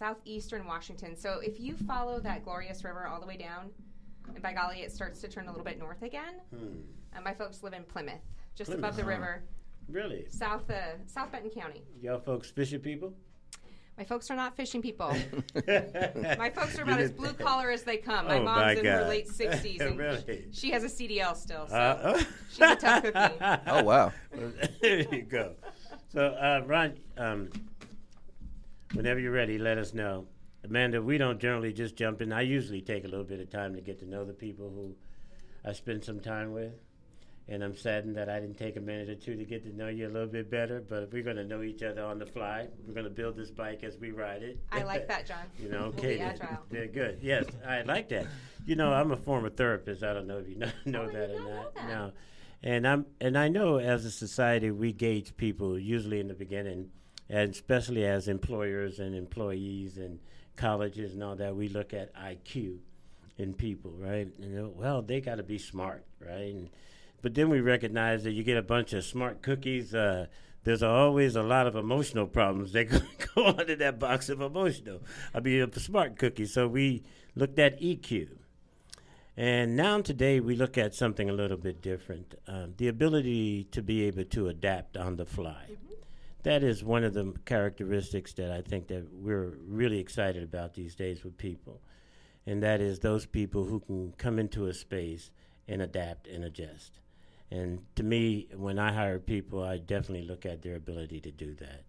southeastern Washington. So if you follow that glorious river all the way down, and by golly, it starts to turn a little bit north again. My folks live in Plymouth, just above the river. Really? South Benton County. Y'all folks fishing people? My folks are not fishing people. My folks are about as blue collar as they come. My mom's in her late 60s, and really? she has a CDL still, so she's a tough cookie. Oh, wow. There you go. So, Ron, whenever you're ready, let us know. Amanda, we don't generally just jump in. I usually take a little bit of time to get to know the people who I spend some time with. And I'm saddened that I didn't take a minute or two to get to know you a little bit better. But we're going to know each other on the fly. We're going to build this bike as we ride it. I like that, John. Okay. We'll be agile. They're good. Yes, I like that. I'm a former therapist. I don't know if you know that or not. No. And I know as a society we gauge people usually in the beginning, and especially as employers and employees and colleges and all that, we look at IQ in people, right? They got to be smart, right? But then we recognize that you get a bunch of smart cookies. There's always a lot of emotional problems that go under that box of emotional. A smart cookie. So we looked at EQ. And now today we look at something a little bit different. The ability to be able to adapt on the fly. Mm-hmm. That is one of the characteristics that I think that we're really excited about these days with people. And that is those people who can come into a space and adapt and adjust. And to me, when I hire people, I definitely look at their ability to do that.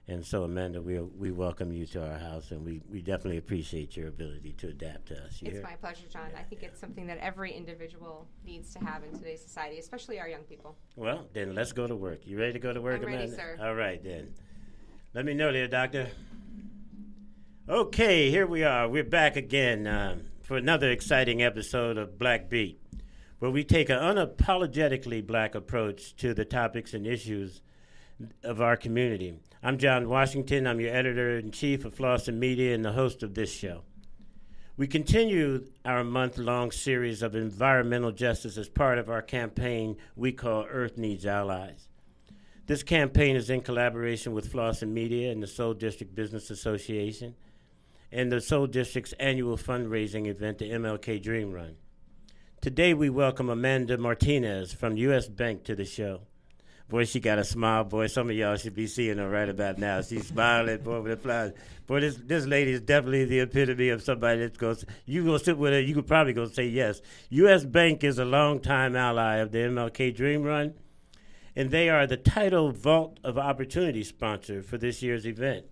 And so, Amanda, we welcome you to our house, and we definitely appreciate your ability to adapt to us. It's my pleasure, John. I think it's something that every individual needs to have in today's society, especially our young people. Well, then let's go to work. You ready to go to work, I'm Amanda? ready, sir. All right, then. Let me know there, doctor. Okay, here we are. We're back again for another exciting episode of Black Beat, where we take an unapologetically black approach to the topics and issues of our community. I'm John Washington. I'm your editor-in-chief of Flossin Media and the host of this show. We continue our month-long series of environmental justice as part of our campaign we call Earth Needs Allies. This campaign is in collaboration with Flossin Media and the Soul District Business Association and the Soul District's annual fundraising event, the MLK Dream Run. Today we welcome Amanda Martinez from U.S. Bank to the show. Boy, she got a smile, boy. Some of y'all should be seeing her right about now. She's smiling, boy, with the flowers. Boy, this lady is definitely the epitome of somebody that's going to, you go sit with her, you could probably go say yes. U.S. Bank is a longtime ally of the MLK Dream Run, and they are the title Vault of Opportunity sponsor for this year's event,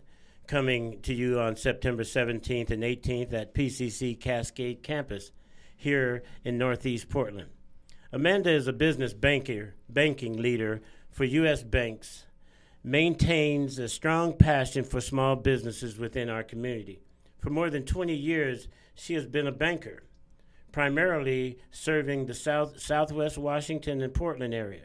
coming to you on September 17th and 18th at PCC Cascade Campus here in Northeast Portland. Amanda is a business banking leader for U.S. Banks, maintains a strong passion for small businesses within our community. For more than 20 years, she has been a banker, primarily serving the Southwest Washington and Portland area.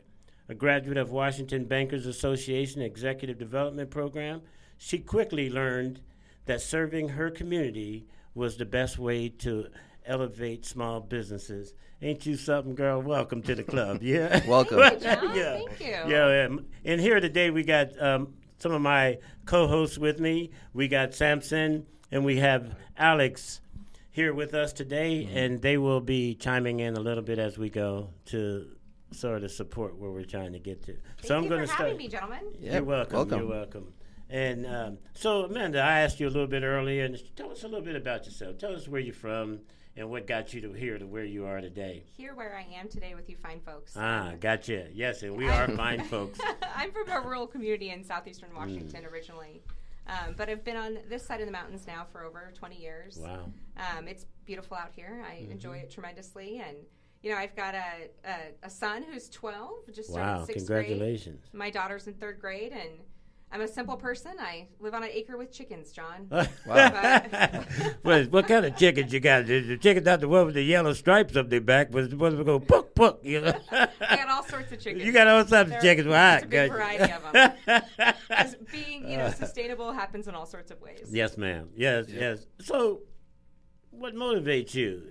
A graduate of Washington Bankers Association Executive Development Program, she quickly learned that serving her community was the best way to elevate small businesses. Ain't you something, girl? Welcome to the club. Yeah. Welcome. Thank you, John. Yeah. Thank you. Yeah. And here today we got some of my co-hosts with me. We got Samson and we have Alex here with us today, and they will be chiming in a little bit as we go to sort of support where we're trying to get to. Thank you for having me, gentlemen. Yeah, You're welcome. welcome. You're welcome. And so, Amanda, I asked you a little bit earlier, and tell us a little bit about yourself. Tell us where you're from and what got you to here to where you are today. Here where I am today with you fine folks. Gotcha. Yes, and we are fine folks. I'm from a rural community in southeastern Washington originally, but I've been on this side of the mountains now for over 20 years. Wow. It's beautiful out here. I enjoy it tremendously, and I've got a son who's 12, just started 6th congratulations. grade. My daughter's in 3rd grade, and I'm a simple person. I live on an acre with chickens, John. Wow. What kind of chickens you got? The chickens not the one with the yellow stripes up their back, but the ones that go puck, puck, I got all sorts of chickens. You got all sorts of chickens. There's a big variety of them. As being, sustainable happens in all sorts of ways. Yes, ma'am. Yes, yes. So, what motivates you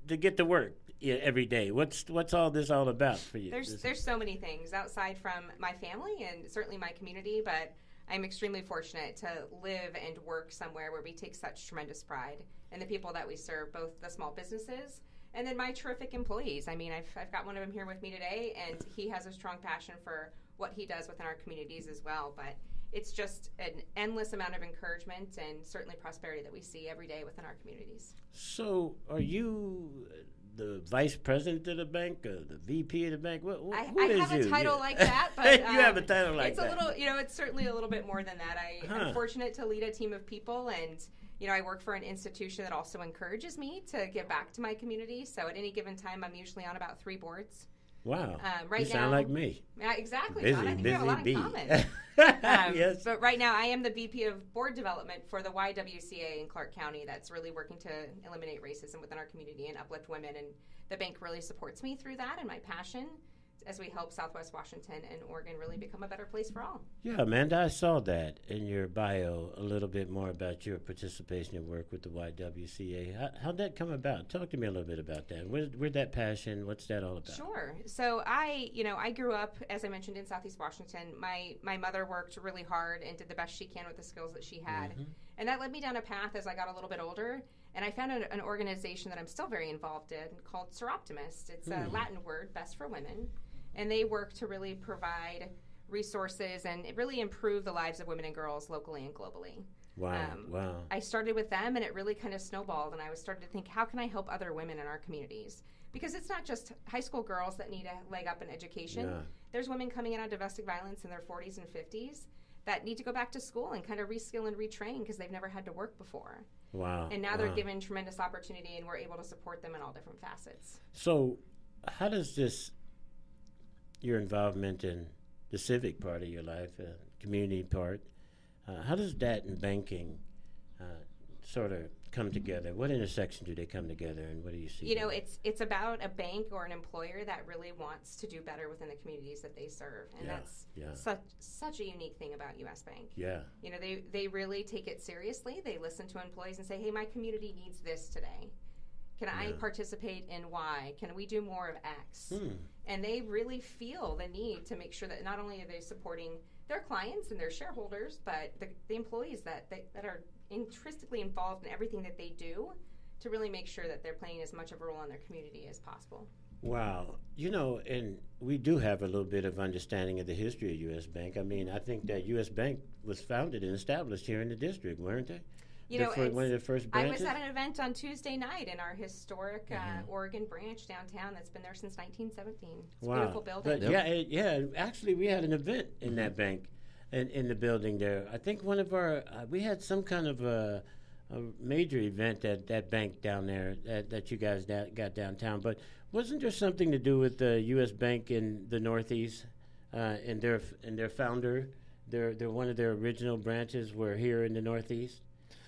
to get to work every day? What's all this all about for you? There's so many things outside from my family and certainly my community, but I'm extremely fortunate to live and work somewhere where we take such tremendous pride in the people that we serve, both the small businesses and then my terrific employees. I mean, I've got one of them here with me today, and he has a strong passion for what he does within our communities as well. But it's just an endless amount of encouragement and certainly prosperity that we see every day within our communities. So are you the vice president of the bank, or the VP of the bank? Who I is have a you? title like that, but you have a title like it's that. a little, it's certainly a little bit more than that. I'm fortunate to lead a team of people, and I work for an institution that also encourages me to give back to my community. So at any given time, I'm usually on about 3 boards. Wow. Right you sound now, like me. Exactly. Busy, John, I think we have a lot bee. in common. Yes. But right now, I am the VP of Board Development for the YWCA in Clark County that's really working to eliminate racism within our community and uplift women. And the bank really supports me through that and my passion as we help Southwest Washington and Oregon really become a better place for all. Yeah, Amanda, I saw that in your bio, a little bit more about your participation in work with the YWCA. How'd that come about? Talk to me a little bit about that. Where'd that passion, what's that all about? Sure. So I grew up, as I mentioned, in Southeast Washington. My mother worked really hard and did the best she can with the skills that she had. Mm-hmm. And that led me down a path as I got a little bit older. And I found an organization that I'm still very involved in called Soroptimist. It's a Latin word, best for women. And they work to really provide resources and really improve the lives of women and girls locally and globally. Wow. I started with them, and it really kind of snowballed, and I was starting to think, how can I help other women in our communities? Because it's not just high school girls that need a leg up in education. Yeah. There's women coming in on domestic violence in their 40s and 50s that need to go back to school and kind of reskill and retrain because they've never had to work before. Wow. And now they're given tremendous opportunity, and we're able to support them in all different facets. So how does your involvement in the civic part of your life, community part, how does that and banking sort of come together? What intersection do they come together, and what do you see? It's about a bank or an employer that really wants to do better within the communities that they serve, and that's such a unique thing about U.S. Bank. Yeah. They really take it seriously. They listen to employees and say, hey, my community needs this today. Can I participate in Y? Can we do more of X? And they really feel the need to make sure that not only are they supporting their clients and their shareholders, but the employees that are intrinsically involved in everything that they do to really make sure that they're playing as much of a role in their community as possible. Wow. And we do have a little bit of understanding of the history of U.S. Bank. I mean, I think that U.S. Bank was founded and established here in the district, weren't they? One of the first branches? I was at an event on Tuesday night in our historic Oregon branch downtown that's been there since 1917. It's a beautiful building. But actually, we had an event in that bank, in the building there. I think one of our, we had some kind of a major event at that bank down there that you guys got downtown. But wasn't there something to do with the U.S. Bank in the Northeast and their founder? They're one of their original branches were here in the Northeast?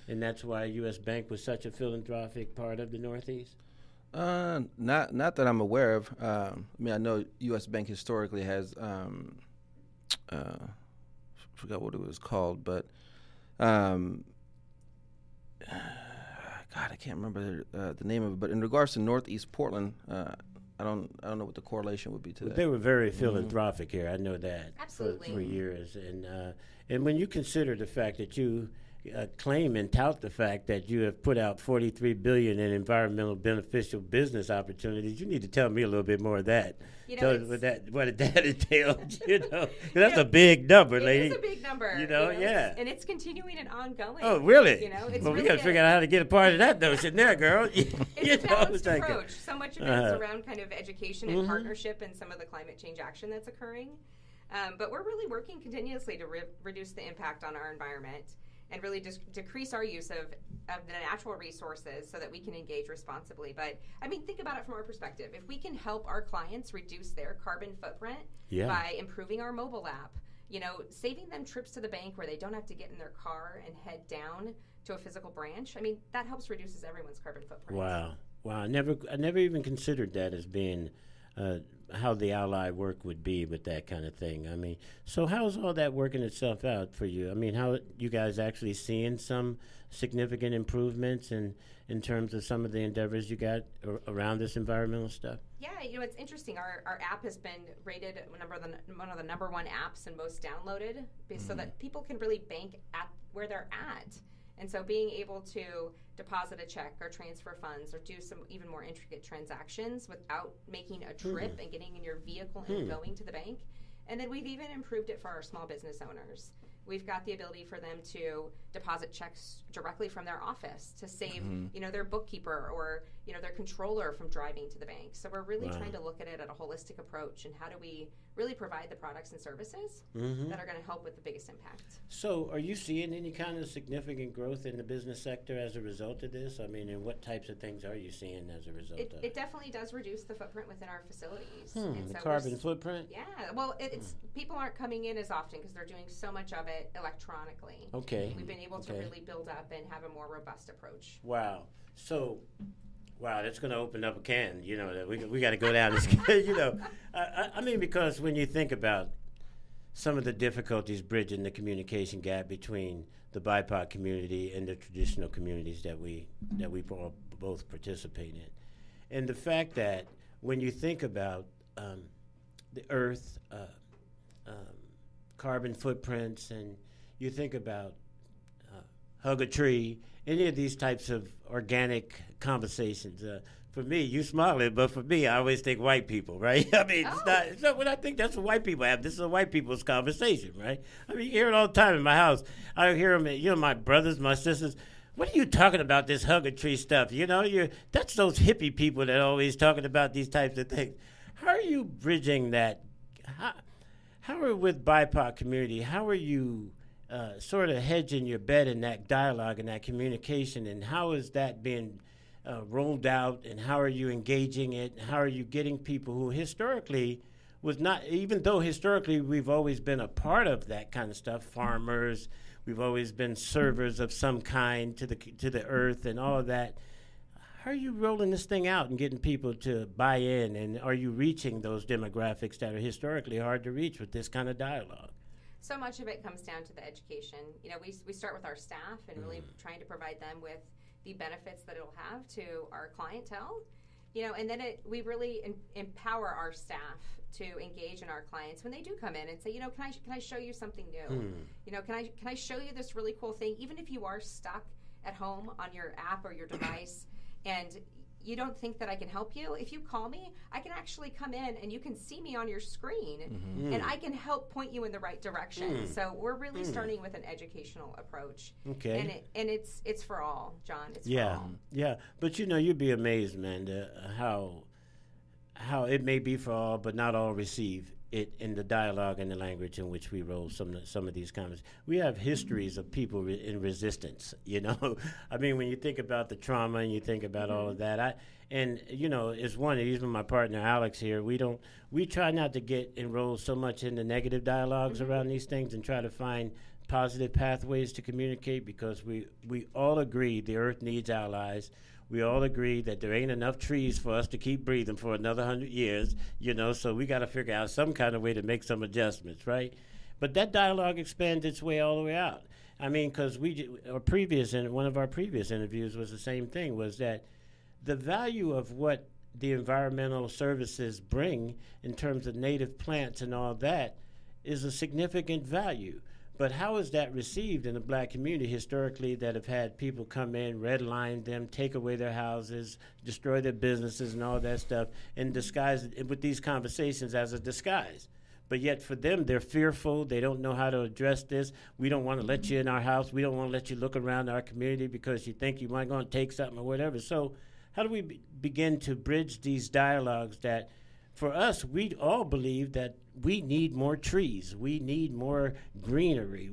And that's why U.S. Bank was such a philanthropic part of the Northeast? Not that I'm aware of. I know U.S. Bank historically has, forgot what it was called, but God, I can't remember the name of it. But in regards to Northeast Portland, I don't know what the correlation would be to that. They were very philanthropic here. I know that. Absolutely. For years, and when you consider the fact that you claim and tout the fact that you have put out $43 billion in environmental beneficial business opportunities, you need to tell me a little bit more of that. Tell us what that entails. That's a big number, lady. It is a big number. And it's continuing and ongoing. Oh, really? It's well, really we got to figure out how to get a part of that notion there, girl. It's a balanced approach. So much of it is around kind of education and partnership and some of the climate change action that's occurring. But we're really working continuously to reduce the impact on our environment and really just decrease our use of the natural resources so that we can engage responsibly. But, think about it from our perspective. If we can help our clients reduce their carbon footprint by improving our mobile app, saving them trips to the bank where they don't have to get in their car and head down to a physical branch, that helps reduces everyone's carbon footprint. Wow. I never even considered that as being how the ally work would be with that kind of thing. I mean, so how's all that working itself out for you? I mean, how you guys actually seeing some significant improvements in terms of some of the endeavors you got around this environmental stuff? Yeah, it's interesting. Our app has been rated one of the number one apps and most downloaded, so that people can really bank at where they're at. And so being able to deposit a check or transfer funds or do some even more intricate transactions without making a trip and getting in your vehicle and going to the bank. And then we've even improved it for our small business owners. We've got the ability for them to deposit checks directly from their office to save, their bookkeeper or, their controller from driving to the bank. So we're really trying to look at it at a holistic approach and how do we really provide the products and services that are going to help with the biggest impact. So are you seeing any kind of significant growth in the business sector as a result of this? I mean, and what types of things are you seeing as a result of it? It definitely does reduce the footprint within our facilities. And the carbon footprint? Yeah. Well, it's people aren't coming in as often because they're doing so much of it electronically. Okay. We've been able to really build up and have a more robust approach. Wow. So, that's going to open up a can. That we got to go down this. I mean, because when you think about some of the difficulties bridging the communication gap between the BIPOC community and the traditional communities that we both participate in, and the fact that when you think about the earth, carbon footprints, and you think about hug a tree, any of these types of organic conversations. For me, you smiling, but for me, I always think white people, right? I mean, it's not what I think that's what white people have. This is a white people's conversation, right? I mean, you hear it all the time in my house. I hear them, my brothers, my sisters. What are you talking about, this hug a tree stuff? That's those hippie people that are always talking about these types of things. How are you bridging that? How are with BIPOC community? How are you sort of hedging your bet in that dialogue and that communication, and how is that being rolled out, and how are you engaging it, and how are you getting people who historically was not, even though historically we've always been a part of that kind of stuff, farmers, we've always been servers of some kind to the earth and all of that. How are you rolling this thing out and getting people to buy in, and are you reaching those demographics that are historically hard to reach with this kind of dialogue? So much of it comes down to the education. We start with our staff and really trying to provide them with the benefits that it'll have to our clientele. And then we really empower our staff to engage in our clients when they do come in and say, can I show you something new? Can I show you this really cool thing, even if you are stuck at home on your app or your device and you don't think that I can help you? If you call me, I can actually come in and you can see me on your screen and I can help point you in the right direction. So we're really starting with an educational approach. Okay. And it's for all, John. It's for all. Yeah. But you'd be amazed, man, how it may be for all, but not all receive it in the dialogue and the language in which we roll some of these comments. We have histories of people in resistance, I mean, when you think about the trauma and you think about all of that, it's one, even my partner Alex here, we try not to get enrolled so much in the negative dialogues around these things and try to find positive pathways to communicate, because we all agree the earth needs allies. We all agree that there ain't enough trees for us to keep breathing for another 100 years, so we got to figure out some kind of way to make some adjustments, right? But that dialogue expands its way all the way out. I mean, because one of our previous interviews was the same thing, was that the value of what the environmental services bring in terms of native plants and all that is a significant value. But how is that received in the black community historically that have had people come in, redline them, take away their houses, destroy their businesses and all that stuff, and disguise it with these conversations as a disguise? But yet for them, they're fearful. They don't know how to address this. We don't want to let you in our house. We don't want to let you look around our community because you think you might going to take something or whatever. So how do we begin to bridge these dialogues that, for us, we all believe that we need more trees. We need more greenery.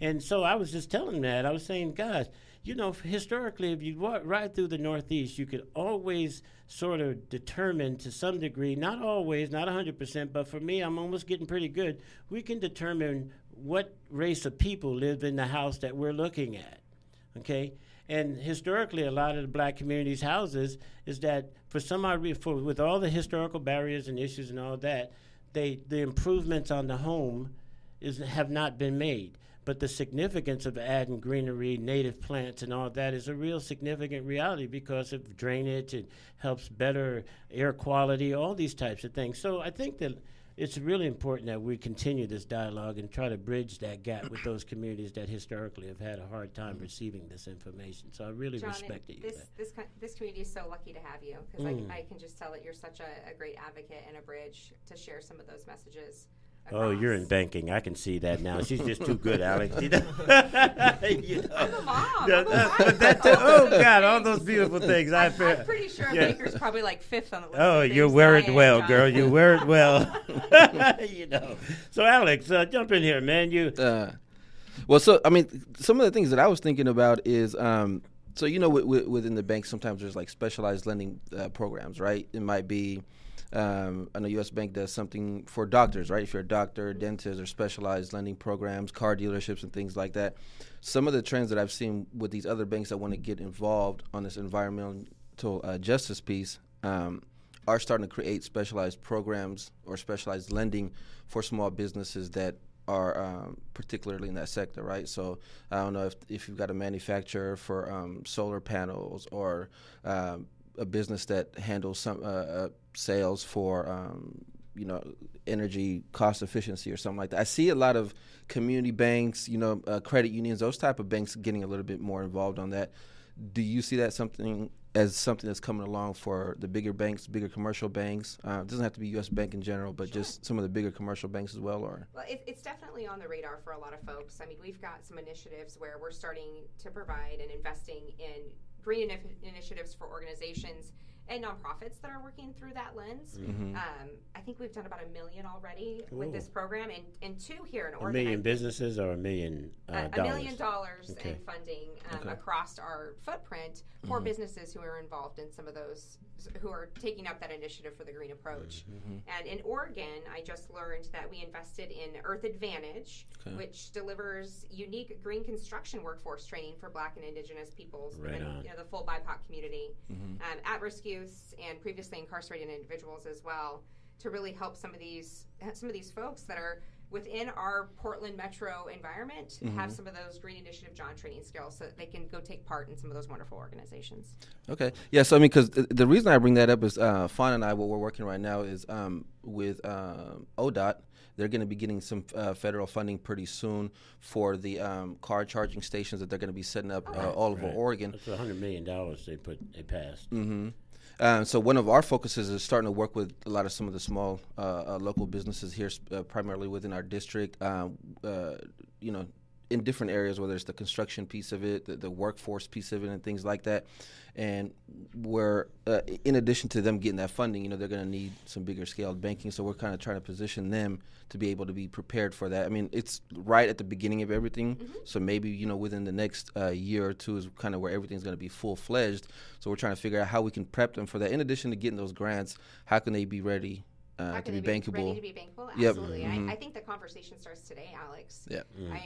And so I was just telling that. I was saying, guys, historically, if you walk right through the Northeast, you could always sort of determine to some degree, not always, not 100%, but for me, I'm almost getting pretty good. We can determine what race of people live in the house that we're looking at. okay? And historically, a lot of the black communities' houses is that for some odd reason, with all the historical barriers and issues and all that, the improvements on the home have not been made. But the significance of adding greenery, native plants, and all that is a real significant reality because of drainage. It helps better air quality, all these types of things. So I think that it's really important that we continue this dialogue and try to bridge that gap with those communities that historically have had a hard time receiving this information. So I really John, respect it. This community is so lucky to have you because I can just tell that you're such a great advocate and a bridge to share some of those messages. Oh, you're in banking. I can see that now. She's just too good, Alex. You know? I'm a mom. Oh, God, all those beautiful things. I'm pretty sure banker's probably like fifth on the list. Oh, you wear it well, girl. You wear it well. So, Alex, jump in here, man. Well, so, I mean, some of the things that I was thinking about is, so, within the bank, sometimes there's like specialized lending programs, right? It might be, I know U.S. Bank does something for doctors, right? If you're a doctor, dentist, or specialized lending programs, car dealerships, and things like that. Some of the trends that I've seen with these other banks that want to get involved on this environmental justice piece are starting to create specialized programs or specialized lending for small businesses that are particularly in that sector, right? So I don't know if you've got a manufacturer for solar panels or a business that handles some sales for energy cost efficiency or something like that. I see a lot of community banks, credit unions, those type of banks getting a little bit more involved on that. Do you see that something that's coming along for the bigger banks, bigger commercial banks? It doesn't have to be U.S. Bank in general, but just some of the bigger commercial banks as well? Well, it's definitely on the radar for a lot of folks. I mean, we've got some initiatives where we're starting to provide and investing in green initiatives for organizations and nonprofits that are working through that lens. Mm-hmm. I think we've done about $1 million already with this program, and 2 here in Oregon. $1 million businesses or $1 million $1 million in funding across our footprint for businesses who are involved in some of those, who are taking up that initiative for the green approach. And in Oregon, I just learned that we invested in Earth Advantage, which delivers unique green construction workforce training for Black and Indigenous peoples, and the full BIPOC community, at-risk youth, and previously incarcerated individuals as well, to really help some of these folks that are within our Portland metro environment have some of those Green Initiative John training skills so that they can go take part in some of those wonderful organizations. Okay. Yeah, so I mean, because the reason I bring that up is Fawn and I, what we're working right now is with ODOT. They're going to be getting some federal funding pretty soon for the car charging stations that they're going to be setting up all over Oregon. That's $100 million they passed. So one of our focuses is starting to work with a lot of some of the small local businesses here, primarily within our district, in different areas, whether it's the construction piece of it, the workforce piece of it, and things like that. And we're, in addition to them getting that funding, they're going to need some bigger scaled banking. So we're kind of trying to position them to be able to be prepared for that. I mean, it's right at the beginning of everything. So maybe, within the next year or two is kind of where everything's going to be full-fledged. So we're trying to figure out how we can prep them for that. In addition to getting those grants, how can they be ready to be bankable? Ready to be bankable? Absolutely. I think the conversation starts today, Alex. Yeah.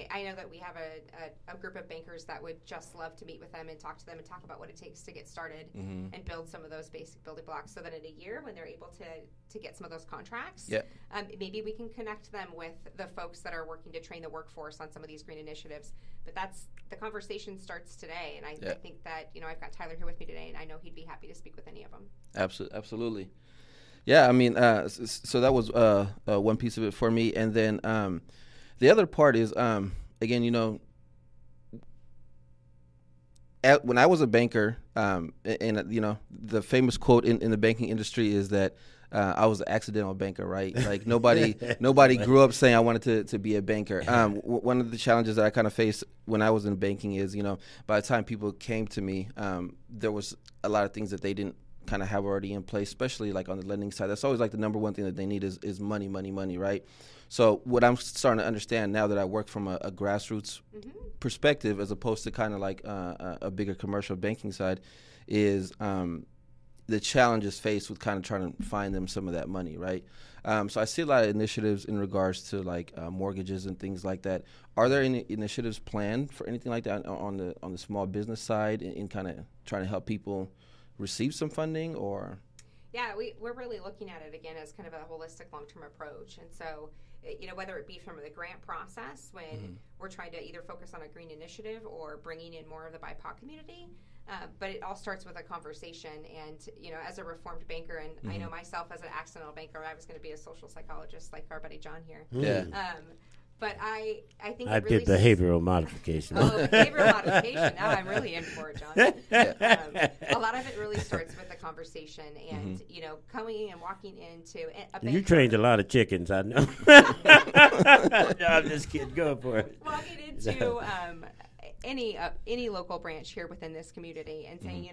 I know that we have a group of bankers that would just love to meet with them and talk to them and talk about what it takes to get started and build some of those basic building blocks, so that in a year when they're able to get some of those contracts, maybe we can connect them with the folks that are working to train the workforce on some of these green initiatives. But the conversation starts today, and I think that I've got Tyler here with me today, and I know he'd be happy to speak with any of them. Absolutely. Yeah, I mean, so that was one piece of it for me. And then the other part is, again, when I was a banker, and the famous quote in the banking industry is that I was an accidental banker, right? Like nobody grew up saying I wanted to be a banker. One of the challenges that I kind of faced when I was in banking is, by the time people came to me, there was a lot of things that they didn't kind of have already in place, especially like on the lending side. That's always like the number one thing that they need is money, right? So what I'm starting to understand now that I work from a grassroots perspective, as opposed to kind of like a bigger commercial banking side, is the challenges faced with kind of trying to find them some of that money, right? So I see a lot of initiatives in regards to like mortgages and things like that. Are there any initiatives planned for anything like that on the small business side in kind of trying to help people receive some funding or? Yeah, we're really looking at it again as kind of a holistic long-term approach. And so, whether it be from the grant process when we're trying to either focus on a green initiative or bringing in more of the BIPOC community, but it all starts with a conversation. And, as a reformed banker, and I know myself as an accidental banker, I was going to be a social psychologist like our buddy John here. Yeah. But I think I did behavioral modification. Behavioral modification. Now I'm really in for it, John. A lot of it really starts with the conversation and, coming and walking into a bank. You trained a lot of chickens, I know. No, I'm just kidding. Go for it. Walking into any local branch here within this community and saying,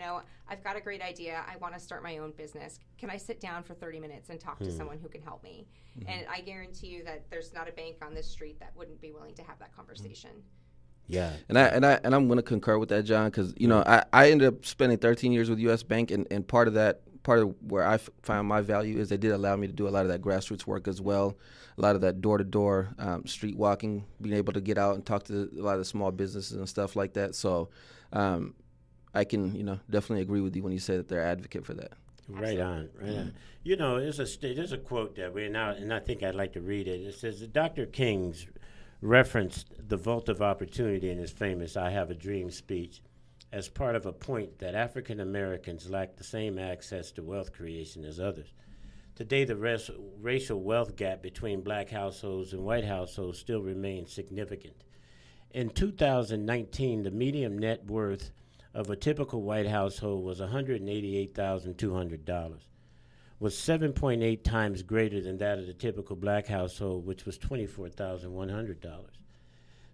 I've got a great idea. I want to start my own business. Can I sit down for 30 minutes and talk to someone who can help me? And I guarantee you that there's not a bank on this street that wouldn't be willing to have that conversation. Yeah. And I'm going to concur with that, John, because, I ended up spending 13 years with U.S. Bank, and part of where I found my value is they did allow me to do a lot of that grassroots work as well, a lot of that door-to-door street walking, being able to get out and talk to a lot of the small businesses and stuff like that. So I can, definitely agree with you when you say that they're advocate for that. Right on. There's a quote that we're now, and I think I'd like to read it. It says, Dr. King's referenced the vault of opportunity in his famous I Have a Dream speech as part of a point that African Americans lack the same access to wealth creation as others. Today, the racial wealth gap between black households and white households still remains significant. In 2019, the median net worth of a typical white household was $188,200, was 7.8 times greater than that of the typical black household, which was $24,100.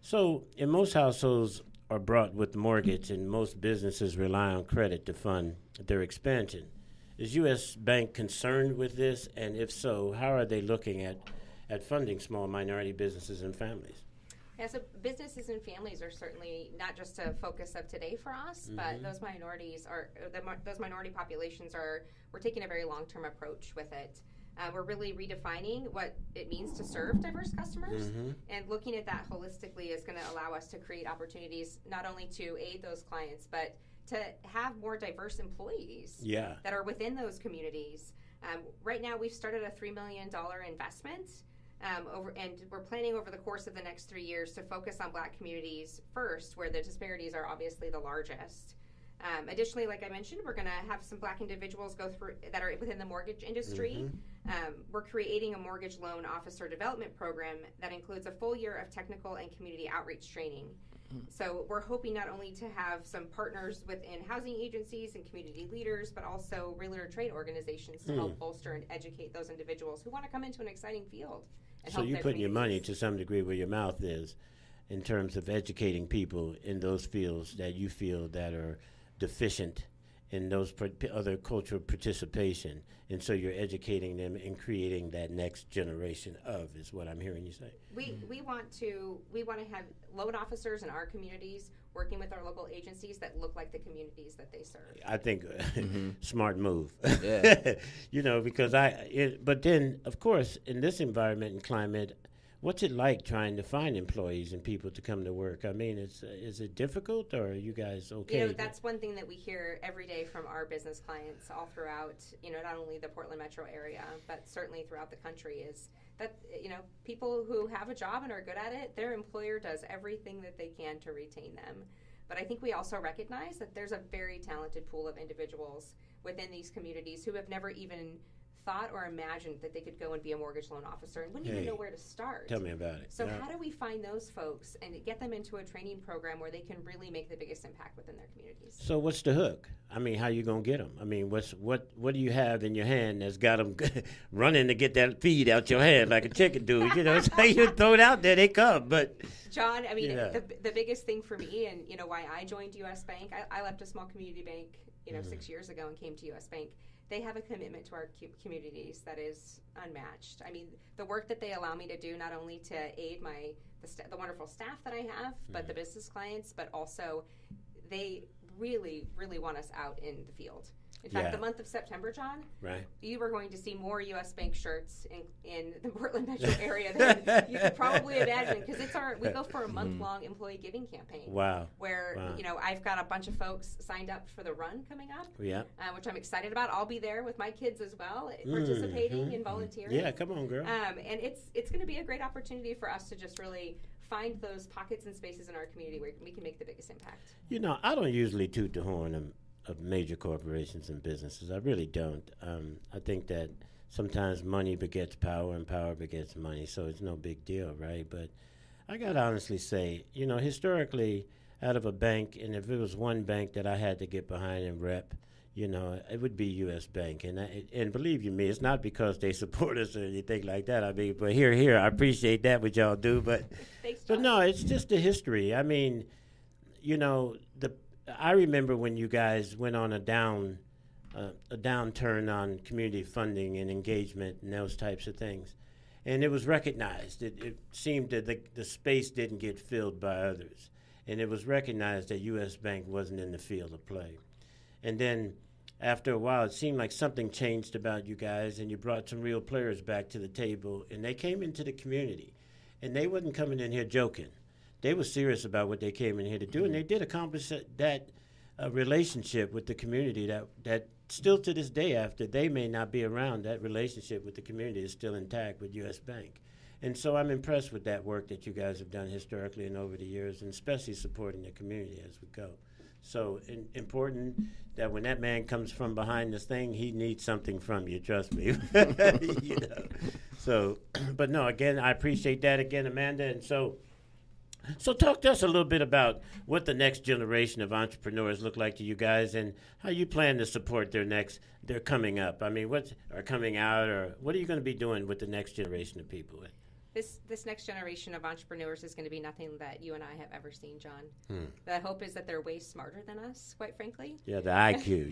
So, in most households are brought with mortgage, and most businesses rely on credit to fund their expansion. Is U.S. Bank concerned with this? And if so, how are they looking at funding small minority businesses and families? Yeah, so businesses and families are certainly not just a focus of today for us, but those minority populations we're taking a very long-term approach with it. We're really redefining what it means to serve diverse customers, and looking at that holistically is going to allow us to create opportunities not only to aid those clients, but to have more diverse employees that are within those communities. Right now, we've started a $3 million investment, and we're planning over the course of the next 3 years to focus on black communities first, where the disparities are obviously the largest. Additionally, like I mentioned, we're going to have some black individuals go through that are within the mortgage industry. We're creating a mortgage loan officer development program that includes a full year of technical and community outreach training. So we're hoping not only to have some partners within housing agencies and community leaders, but also realtor trade organizations to help bolster and educate those individuals who want to come into an exciting field. So you're putting your money to some degree where your mouth is in terms of educating people in those fields that you feel that are deficient in those other cultural participation, and so you're educating them and creating that next generation is what I'm hearing you say. We want to have loan officers in our communities working with our local agencies that look like the communities that they serve. I think smart move. Yeah. Because but then of course in this environment and climate, what's it like trying to find employees and people to come to work? I mean, is it difficult, or are you guys okay? That's one thing that we hear every day from our business clients all throughout, not only the Portland metro area, but certainly throughout the country, is that, people who have a job and are good at it, their employer does everything that they can to retain them. But I think we also recognize that there's a very talented pool of individuals within these communities who have never even thought or imagined that they could go and be a mortgage loan officer and wouldn't even know where to start. Tell me about it. So how do we find those folks and get them into a training program where they can really make the biggest impact within their communities? So what's the hook? I mean, how you going to get them? I mean, what do you have in your hand that's got them running to get that feed out your hand like a chicken do? So you throw it out there, they come. But John, I mean, the biggest thing for me and, why I joined U.S. Bank, I left a small community bank, 6 years ago and came to U.S. Bank. They have a commitment to our communities that is unmatched. I mean, the work that they allow me to do, not only to aid the wonderful staff that I have, but the business clients, but also they really, really want us out in the field. In fact, the month of September, John, you are going to see more U.S. Bank shirts in the Portland metro area than you could probably imagine, because we go for a month-long employee giving campaign. Wow. Where, I've got a bunch of folks signed up for the run coming up, which I'm excited about. I'll be there with my kids as well, participating and volunteering. Yeah, come on, girl. And it's going to be a great opportunity for us to just really find those pockets and spaces in our community where we can make the biggest impact. I don't usually toot the horn of major corporations and businesses. I really don't. I think that sometimes money begets power and power begets money, so it's no big deal, right? But I got to honestly say, historically, out of a bank, and if it was one bank that I had to get behind and rep, it would be U.S. Bank. And believe you me, it's not because they support us or anything like that. I mean, but here, I appreciate that, what y'all do. But no, it's just the history. I mean, I remember when you guys went on a downturn on community funding and engagement and those types of things. And it was recognized. It seemed that the space didn't get filled by others. And it was recognized that U.S. Bank wasn't in the field of play. And then after a while, it seemed like something changed about you guys, and you brought some real players back to the table, and they came into the community. And they wasn't coming in here joking. They were serious about what they came in here to do, and they did accomplish that relationship with the community that still to this day, after they may not be around, that relationship with the community is still intact with U.S. Bank. And so I'm impressed with that work that you guys have done historically and over the years, and especially supporting the community as we go. So important that when that man comes from behind this thing, he needs something from you, trust me. So, but no, again, I appreciate that again, Amanda. And so talk to us a little bit about what the next generation of entrepreneurs look like to you guys, and how you plan to support their coming up. I mean, are coming out, or what are you going to be doing with the next generation of people? This next generation of entrepreneurs is going to be nothing that you and I have ever seen, John. The hope is that they're way smarter than us, quite frankly. Yeah, the IQ.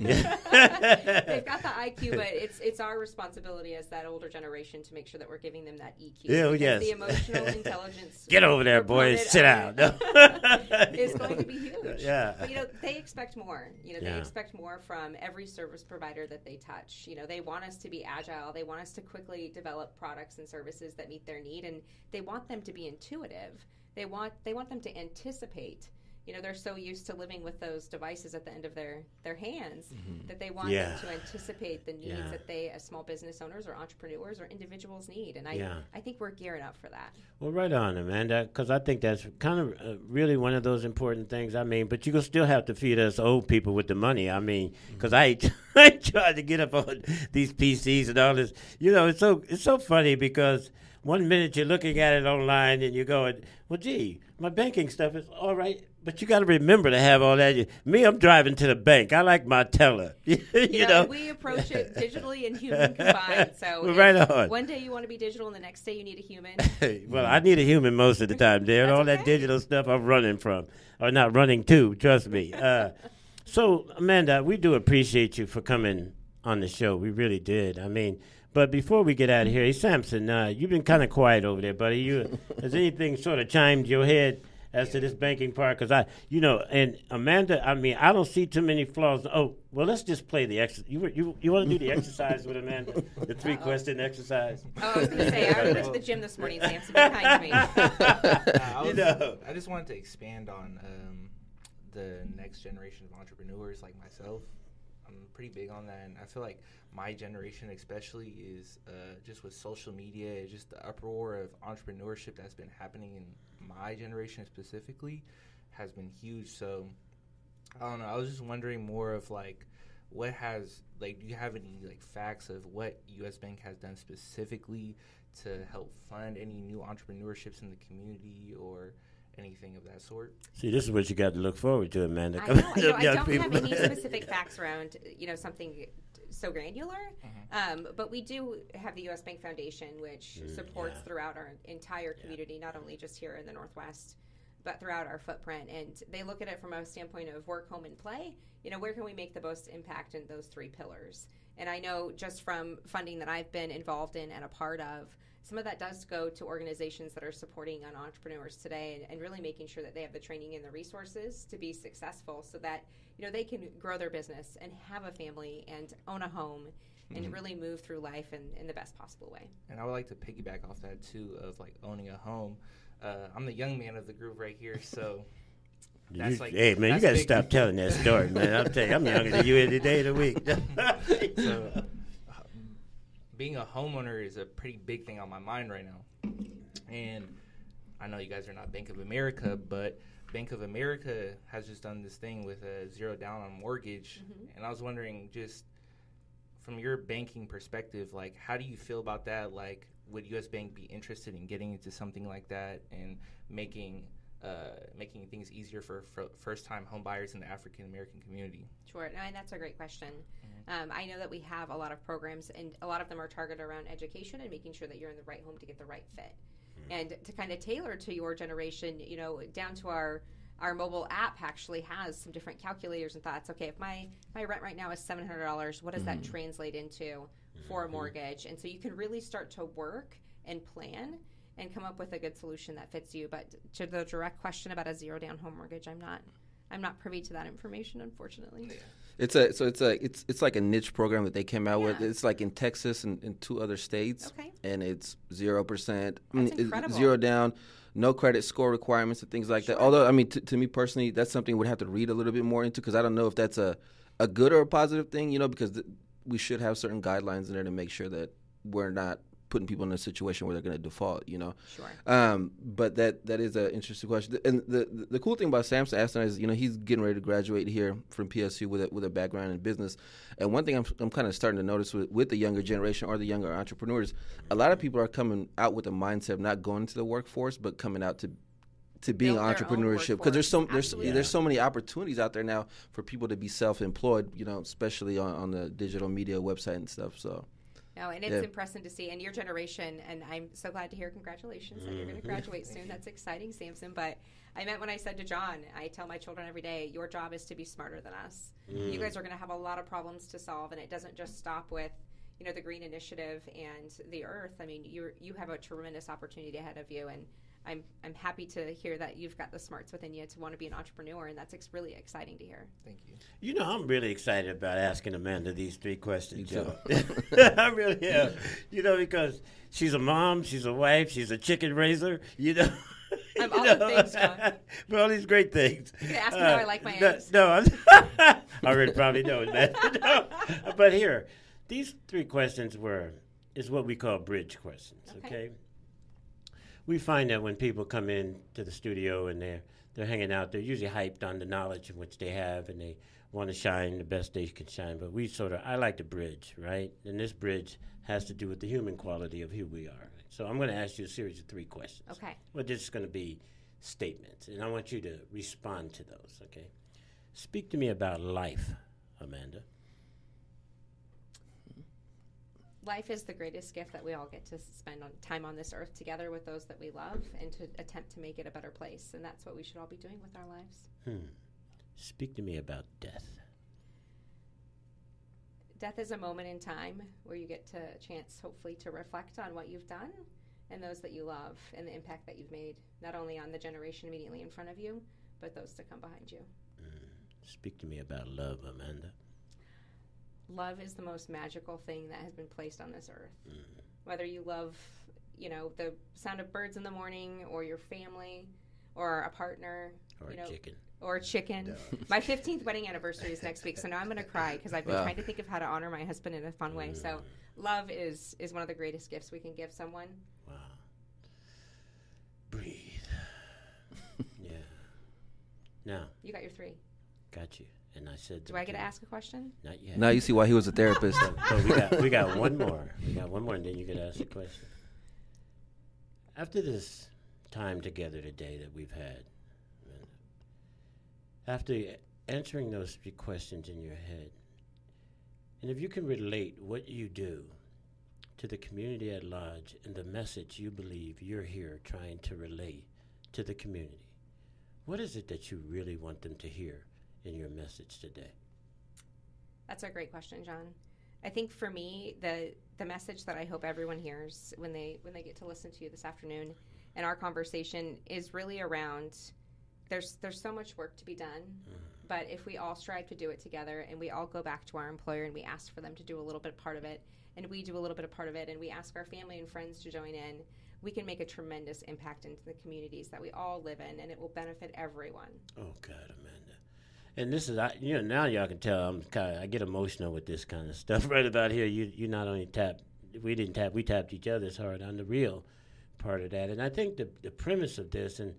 They've got the IQ, but it's our responsibility as that older generation to make sure that we're giving them that EQ. Oh, yes. The emotional intelligence. Get over there, boys. Sit down. Is going to be huge. Yeah. But, they expect more. They expect more from every service provider that they touch. They want us to be agile. They want us to quickly develop products and services that meet their need. And they want them to be intuitive. They want them to anticipate. They're so used to living with those devices at the end of their hands that they want them to anticipate the needs that they, as small business owners or entrepreneurs or individuals, need. And I think we're gearing up for that. Well, right on, Amanda, because I think that's kind of really one of those important things. I mean, but you still have to feed us old people with the money. I mean, because I tried to get up on these PCs and all this. It's so funny because one minute you're looking at it online and you're going, well, gee, my banking stuff is all right, but you got to remember to have all that. I'm driving to the bank. I like my teller. you know? We approach it digitally and human combined. So right on. One day you want to be digital and the next day you need a human. Well, I need a human most of the time, Darren. All that digital stuff I'm running from, or not running to, trust me. So, Amanda, we do appreciate you for coming on the show. We really did. I mean, but before we get out of here, hey, Samson, you've been kind of quiet over there, buddy. Has anything sort of chimed your head as to this banking part? Because and Amanda, I mean, I don't see too many flaws. Oh, well, let's just play the exercise. You want to do the exercise with Amanda? The 3-question exercise? Oh, I was going to say, I went to the gym this morning, Samson, behind me. I just wanted to expand on the next generation of entrepreneurs like myself. I'm pretty big on that, and I feel like my generation especially is just with social media, just the uproar of entrepreneurship that's been happening in my generation specifically has been huge. So I don't know, I was just wondering more of like what has, like, do you have any like facts of what U.S. Bank has done specifically to help fund any new entrepreneurships in the community or anything of that sort? See, this is what you got to look forward to, Amanda. I don't have any specific facts around, something so granular, but we do have the U.S. Bank Foundation, which supports throughout our entire community, not only just here in the Northwest, but throughout our footprint. And they look at it from a standpoint of work, home, and play. Where can we make the most impact in those 3 pillars? And I know just from funding that I've been involved in and a part of, some of that does go to organizations that are supporting entrepreneurs today and really making sure that they have the training and the resources to be successful so that, they can grow their business and have a family and own a home and really move through life in the best possible way. And I would like to piggyback off that, too, of, like, owning a home. I'm the young man of the group right here, so... Hey, man, you got to stop telling that story, man. I'll tell you, I'm younger than you any day of the week. So, being a homeowner is a pretty big thing on my mind right now. And I know you guys are not Bank of America, but Bank of America has just done this thing with a 0 down on mortgage. And I was wondering, just from your banking perspective, like, how do you feel about that? Like, would U.S. Bank be interested in getting into something like that and making things easier for first-time home buyers in the African-American community? Sure, and that's a great question. I know that we have a lot of programs, and a lot of them are targeted around education and making sure that you're in the right home to get the right fit. And to kind of tailor to your generation, down to our mobile app actually has some different calculators and thoughts. Okay, if my rent right now is $700, what does that translate into for a mortgage? And so you can really start to work and plan and come up with a good solution that fits you. But to the direct question about a 0 down home mortgage, I'm not privy to that information, unfortunately. Yeah. It's like a niche program that they came out with. It's like in Texas and in 2 other states, and it's 0%. Incredible. 0 down, no credit score requirements and things like that. Although, to me personally, that's something we'd have to read a little bit more into because I don't know if that's a good or a positive thing. Because we should have certain guidelines in there to make sure that we're not putting people in a situation where they're going to default, Sure. But that is an interesting question. And the cool thing about Samson Aston is, he's getting ready to graduate here from PSU with a background in business. And one thing I'm kind of starting to notice with the younger generation or the younger entrepreneurs, a lot of people are coming out with a mindset of not going to the workforce, but coming out to being entrepreneurship, because there's so many opportunities out there now for people to be self-employed, especially on the digital media website and stuff. So. No, and it's impressive to see. And your generation, and I'm so glad to hear congratulations that you're going to graduate soon. That's exciting, Samson. But I meant when I said to John, I tell my children every day, your job is to be smarter than us. You guys are going to have a lot of problems to solve, and it doesn't just stop with, the Green Initiative and the Earth. You have a tremendous opportunity ahead of you, and I'm happy to hear that you've got the smarts within you to want to be an entrepreneur, and that's really exciting to hear. Thank you. I'm really excited about asking Amanda these 3 questions, Joe. I really am. Because she's a mom, she's a wife, she's a chicken raiser, I'm all the things, John. For all these great things. You can ask me how I like my eggs. No, I already probably know that. No. But here, these 3 questions is what we call bridge questions, okay? We find that when people come in to the studio and they're hanging out, they're usually hyped on the knowledge in which they have, and they want to shine the best they can shine. But I like the bridge, right? And this bridge has to do with the human quality of who we are. So I'm going to ask you a series of 3 questions. Okay. Well, this is going to be statements, and I want you to respond to those, okay? Speak to me about life, Amanda. Life is the greatest gift that we all get to spend time on this earth together with those that we love and to attempt to make it a better place. And that's what we should all be doing with our lives. Speak to me about death. Death is a moment in time where you get a chance, hopefully, to reflect on what you've done and those that you love and the impact that you've made, not only on the generation immediately in front of you, but those to come behind you. Speak to me about love, Amanda. Love is the most magical thing that has been placed on this earth. Whether you love, the sound of birds in the morning, or your family, or a partner, or chicken. No. My 15th wedding anniversary is next week, so now I'm going to cry because I've been trying to think of how to honor my husband in a fun way. So, love is one of the greatest gifts we can give someone. Wow. Breathe. Yeah. Now. You got your 3. Got you. And I said, do I get to ask a question? Not yet. Now you see why he was a therapist. So we got one more. We got one more, and then you get to ask a question. After this time together today that we've had, after answering those 3 questions in your head, and if you can relate what you do to the community at large and the message you believe you're here trying to relay to the community, what is it that you really want them to hear in your message today? That's a great question, John. I think for me, the message that I hope everyone hears when they get to listen to you this afternoon and our conversation is really around there's so much work to be done, but if we all strive to do it together and we all go back to our employer and we ask for them to do a little bit part of it, and we do a little bit of part of it, and we ask our family and friends to join in, we can make a tremendous impact into the communities that we all live in, and it will benefit everyone. Oh, God, Amanda. And this is, now y'all can tell I get emotional with this kind of stuff right about here. You not only we tapped each other's heart on the real part of that. And I think the premise of this, and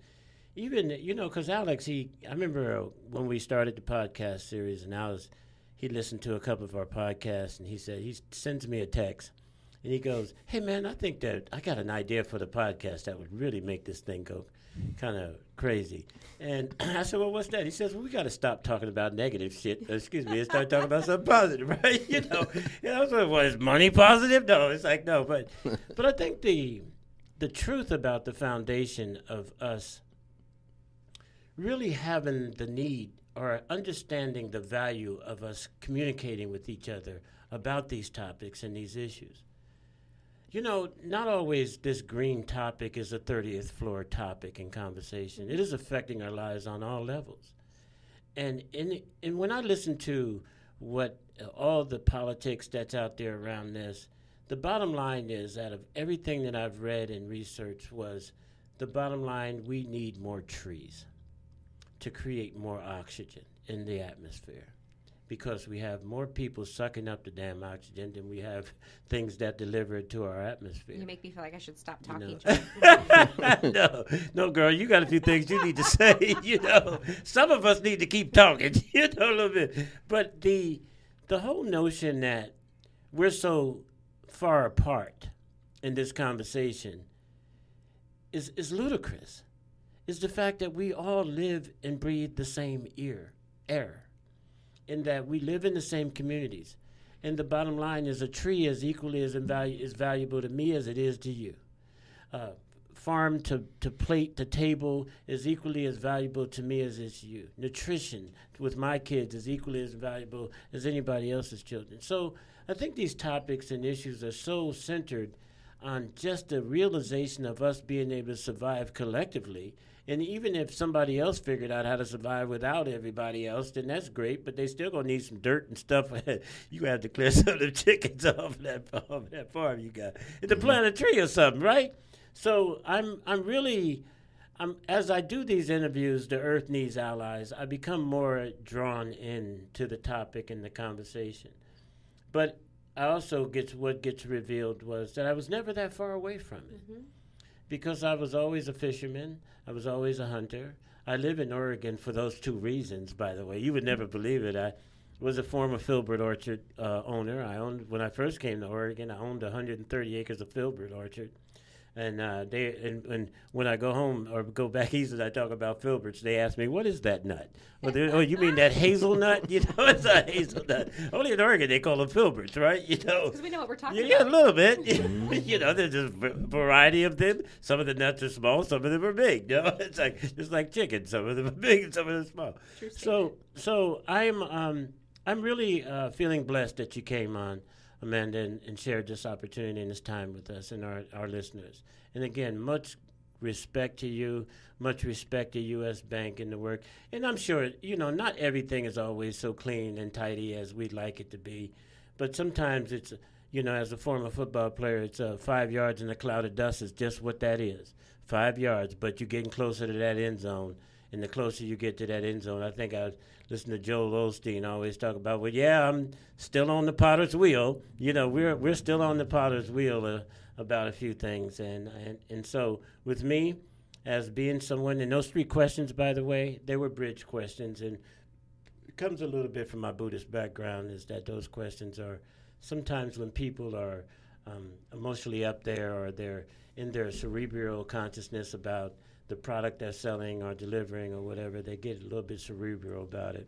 even, because Alex, I remember when we started the podcast series, and he listened to a couple of our podcasts, and he sends me a text, and he goes, "Hey, man, I think that I got an idea for the podcast that would really make this thing go kind of crazy." And I said, "Well, what's that?" He says, "Well, we got to stop talking about negative shit, and start talking about something positive, right?" I was like, "What, is money positive?" No, it's like, no. But I think the truth about the foundation of us really having the need or understanding the value of us communicating with each other about these topics and these issues. Not always this green topic is a 30th floor topic in conversation. It is affecting our lives on all levels. And when I listen to what all the politics that's out there around this, the bottom line is, out of everything that I've read and researched, the bottom line, we need more trees to create more oxygen in the atmosphere. Because we have more people sucking up the damn oxygen than we have things that deliver it to our atmosphere. You make me feel like I should stop talking. No, girl, you got a few things you need to say. Some of us need to keep talking, a little bit. But the whole notion that we're so far apart in this conversation is ludicrous. It's the fact that we all live and breathe the same air. In that we live in the same communities. And the bottom line is, a tree is equally as valuable to me as it is to you. Farm to plate to table is equally as valuable to me as it's you. Nutrition with my kids is equally as valuable as anybody else's children. So I think these topics and issues are so centered on just the realization of us being able to survive collectively. And even if somebody else figured out how to survive without everybody else, then that's great. But they still gonna need some dirt and stuff. You have to clear some of the chickens off that farm you got, and to plant a tree or something, right? So I'm as I do these interviews, the Earth Needs Allies, I become more drawn into the topic and the conversation. But I also what gets revealed was that I was never that far away from it. Mm-hmm. Because I was always a fisherman. I was always a hunter. I live in Oregon for those two reasons, by the way. You would never believe it. I was a former filbert orchard owner. When I first came to Oregon, I owned 130 acres of filbert orchard. And when I go home or go back east and I talk about filberts, they ask me, "What is that nut?" Oh, you mean that hazelnut? It's a hazelnut. Only in Oregon they call them filberts, right? Because we know what we're talking about. Yeah, a little bit. There's a variety of them. Some of the nuts are small, some of them are big. It's like chicken. Some of them are big, and some of them are small. So I'm really feeling blessed that you came on, Amanda, and shared this opportunity and this time with us and our listeners. And again, much respect to you, much respect to U.S. Bank and the work. And I'm sure, not everything is always so clean and tidy as we'd like it to be. But sometimes it's, as a former football player, it's 5 yards in a cloud of dust is just what that is. 5 yards, but you're getting closer to that end zone. And the closer you get to that end zone, I think I listen to Joel Osteen always talk about, well, yeah, I'm still on the potter's wheel. We're still on the potter's wheel about a few things. And so with me, as being someone, and those 3 questions, by the way, they were bridge questions. And it comes a little bit from my Buddhist background, is that those questions are sometimes when people are emotionally up there or they're in their cerebral consciousness about the product they're selling or delivering or whatever, they get a little bit cerebral about it.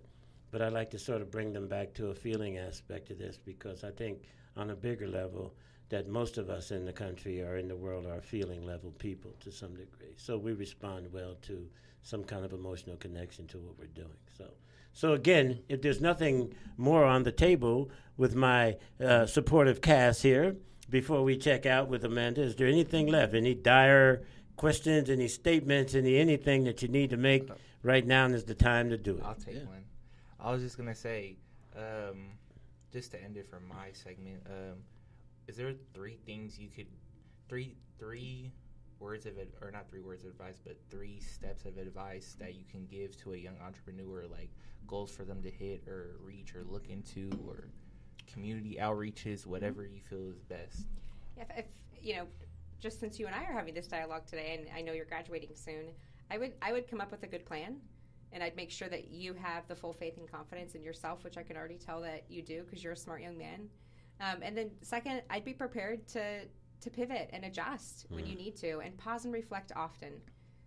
But I like to sort of bring them back to a feeling aspect of this, because I think on a bigger level, that most of us in the country or in the world are feeling level people to some degree. So we respond well to some kind of emotional connection to what we're doing. So again, if there's nothing more on the table with my supportive cast here, before we check out with Amanda, is there anything left? Any dire questions, any statements, anything that you need to make? Right now is the time to do it. I'll take one. I was just going to say, just to end it for my segment, is there three things you could, three words of or not 3 words of advice, but 3 steps of advice that you can give to a young entrepreneur, like goals for them to hit or reach or look into, or community outreaches, whatever you feel is best? If just since you and I are having this dialogue today, and I know you're graduating soon, I would come up with a good plan, and I'd make sure that you have the full faith and confidence in yourself, which I can already tell that you do because you're a smart young man. And then second, I'd be prepared to pivot and adjust when you need to, and pause and reflect often.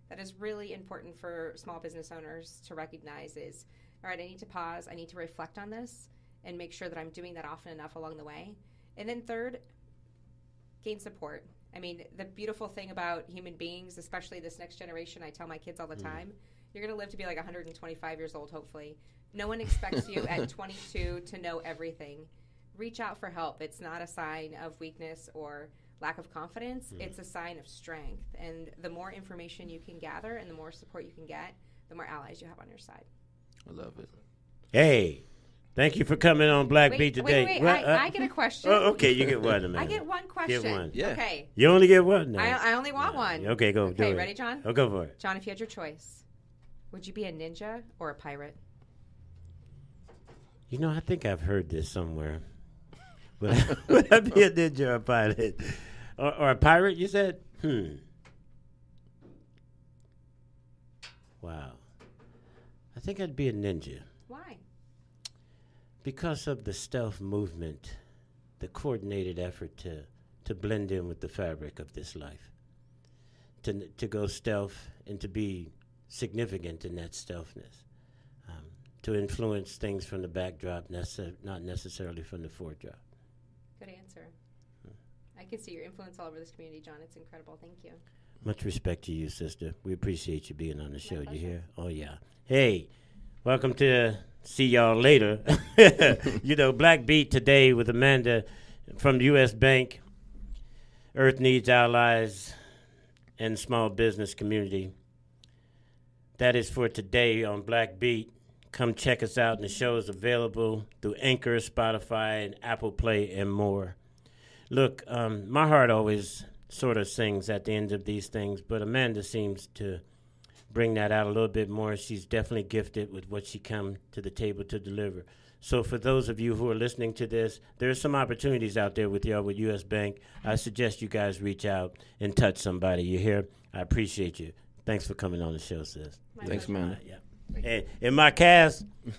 That is really important for small business owners to recognize is, all right, I need to pause, I need to reflect on this, and make sure that I'm doing that often enough along the way. And then third, gain support. I mean, the beautiful thing about human beings, especially this next generation, I tell my kids all the time, you're going to live to be like 125 years old, hopefully. No one expects you at 22 to know everything. Reach out for help. It's not a sign of weakness or lack of confidence. It's a sign of strength. And the more information you can gather and the more support you can get, the more allies you have on your side. I love it. Hey, thank you for coming on Black Beat today. Wait. I get a question. Oh, okay, you get one. I get one question. Get one. Yeah. Okay. You only get one? No. I only want one. Okay, go. Okay, do it. ready, John? Oh, go for it. John, if you had your choice, would you be a ninja or a pirate? You know, I think I've heard this somewhere. Would I be a ninja or a pilot? Or a pirate, you said? Wow. I think I'd be a ninja. Why? Because of the stealth movement, the coordinated effort to blend in with the fabric of this life. To go stealth and to be significant in that stealthness. To influence things from the backdrop, not necessarily from the foredrop. Good answer. I can see your influence all over this community, John. It's incredible. Thank you. Much respect to you, sister. We appreciate you being on the show. pleasure. You hear? Oh, yeah. Hey, welcome to See Y'all Later. Black Beat today with Amanda from U.S. Bank, Earth Needs Allies, and Small Business Community. That is for today on Black Beat. Come check us out, and the show is available through Anchor, Spotify, and Apple Play, and more. Look, my heart always sort of sings at the end of these things, but Amanda seems to bring that out a little bit more. She's definitely gifted with what she come to the table to deliver. So for those of you who are listening to this, there's some opportunities out there with y'all with U.S. Bank. I suggest you guys reach out and touch somebody. You hear? I appreciate you. Thanks for coming on the show, sis. Thanks, man. Yeah. And in my cast,